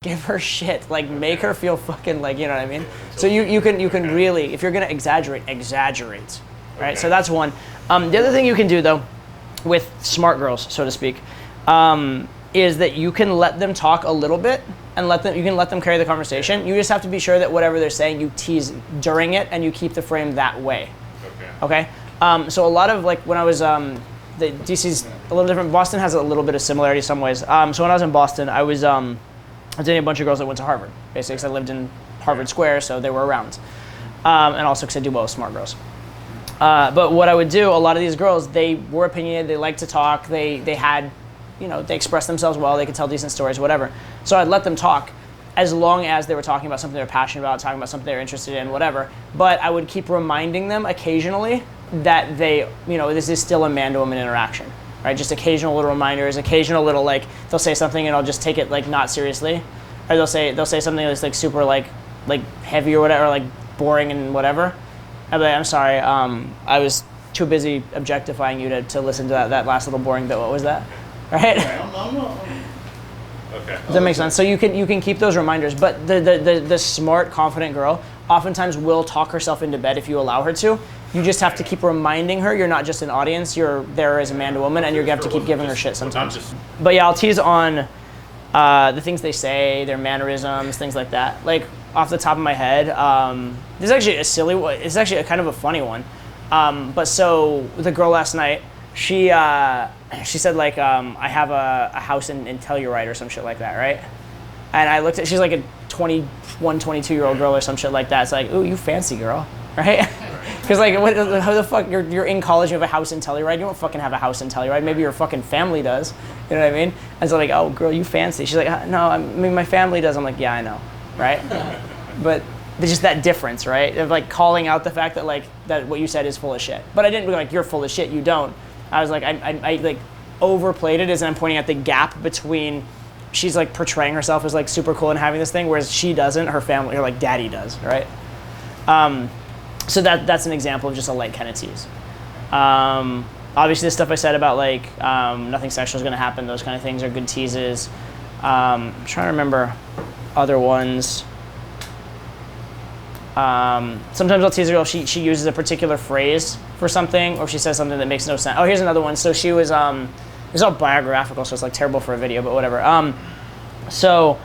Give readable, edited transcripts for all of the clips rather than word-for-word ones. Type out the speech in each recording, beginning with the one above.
give her shit, like make her feel fucking like, you know what I mean? So you can really, if you're gonna exaggerate, right? Okay. So that's one. The other thing you can do though, with smart girls, so to speak, is that you can let them talk a little bit and you can let them carry the conversation. You just have to be sure that whatever they're saying, you tease during it and you keep the frame that way. Okay? So a lot of like when I was, the DC's a little different. Boston has a little bit of similarity in some ways. So when I was in Boston, I was dating a bunch of girls that went to Harvard, basically, because I lived in Harvard Square, so they were around. And also because I do well with smart girls. But what I would do, a lot of these girls, they were opinionated, they liked to talk, they had, you know, they expressed themselves well, they could tell decent stories, whatever. So I'd let them talk as long as they were talking about something they're passionate about, talking about something they're interested in, whatever. But I would keep reminding them occasionally that they, you know, this is still a man-to-woman interaction, right? Just occasional little reminders, occasional little, like, they'll say something and I'll just take it, like, not seriously. Or they'll say something that's, like, super, like heavy or whatever, like, boring and whatever. I'll be like, I'm sorry, I was too busy objectifying you to listen to that last little boring bit. What was that? Right? Okay. Does that make sense? So you can keep those reminders, but the smart, confident girl oftentimes will talk herself into bed if you allow her to. You just have to keep reminding her you're not just an audience, you're there as a man to woman, and you're going to have to keep giving her shit sometimes. But yeah, I'll tease on the things they say, their mannerisms, things like that. Like, off the top of my head, this is actually a silly one. It's actually a kind of a funny one. But so the girl last night, she said, like, I have a house in Telluride or some shit like that, right? And I looked at, she's like a 21, 22-year-old girl or some shit like that. It's like, ooh, you fancy girl, right? Because like, how the fuck, you're in college, you have a house in Telluride. You don't fucking have a house in Telluride. Maybe your fucking family does. You know what I mean? And so like, oh, girl, you fancy. She's like, no, I mean, my family does. I'm like, yeah, I know, right? But there's just that difference, right? Of like calling out the fact that like, that what you said is full of shit. But I didn't be like, you're full of shit, you don't. I was like, I like overplayed it as I'm pointing at the gap between, she's like portraying herself as like super cool and having this thing, whereas she doesn't, her family, or like daddy does, right? So that's an example of just a light kind of tease. Obviously the stuff I said about like nothing sexual is gonna happen, those kind of things are good teases. I'm trying to remember other ones. Sometimes I'll tease a girl if she uses a particular phrase for something, or if she says something that makes no sense. Oh, here's another one. So she was, it's all biographical, so it's like terrible for a video, but whatever. So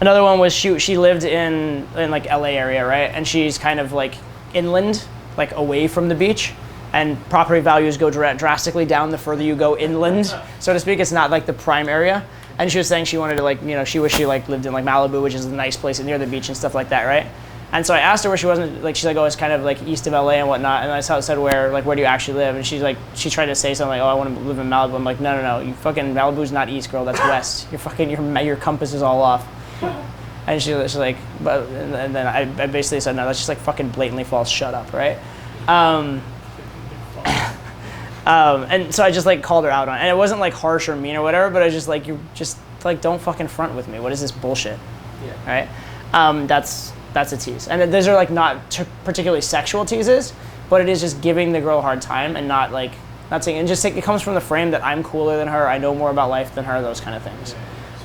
another one was she lived in like LA area, right? And she's kind of like inland, like away from the beach, and property values go drastically down the further you go inland, so to speak. It's not like the prime area. And she was saying she wanted to like, you know, she wished she like lived in like Malibu, which is a nice place near the beach and stuff like that, right? And so I asked her where she wasn't, like, she's like, oh, it's kind of like east of LA and whatnot. And I said, where do you actually live? And she's like, she tried to say something like, oh, I want to live in Malibu. I'm like, no, you fucking, Malibu's not east, girl, that's west. You're fucking, your compass is all off. And she's like, but, and then I basically said, no, that's just like fucking blatantly false, shut up, right? And so I just like called her out on it. And it wasn't like harsh or mean or whatever, but I was just like, you just like, don't fucking front with me. What is this bullshit, right? That's a tease. And those are like not particularly sexual teases, but it is just giving the girl a hard time and not saying, and just it comes from the frame that I'm cooler than her, I know more about life than her, those kind of things.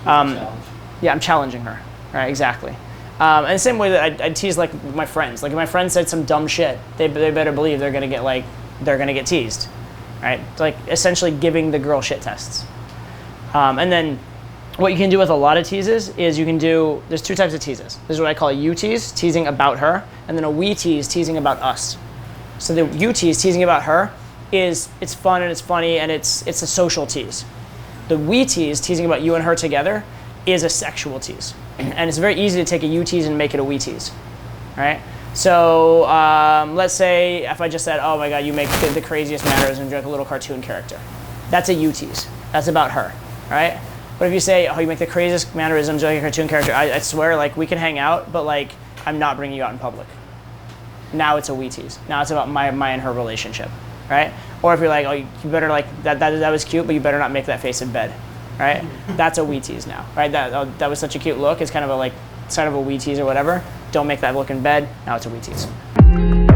Yeah, I'm challenging her, right, exactly. And the same way that I tease like my friends. Like if my friend said some dumb shit, they better believe they're gonna get teased, right? It's like essentially giving the girl shit tests. And then what you can do with a lot of teases is there's two types of teases. This is what I call a you tease, teasing about her, and then a we tease, teasing about us. So the you tease, teasing about her, it's fun and it's funny and it's a social tease. The we tease, teasing about you and her together, is a sexual tease. And it's very easy to take a you tease and make it a we tease, right? So let's say if I just said, oh my God, you make the craziest mannerisms, you're like a little cartoon character. That's a you tease. That's about her, right? But if you say, oh, you make the craziest mannerisms like a cartoon character, I swear, like, we can hang out, but, like, I'm not bringing you out in public. Now it's a we tease. Now it's about my and her relationship, right? Or if you're like, oh, you better, like, that was cute, but you better not make that face in bed, right? That's a we tease now, right? That was such a cute look. It's kind of a, like, sort of a we tease or whatever. Don't make that look in bed. Now it's a we tease.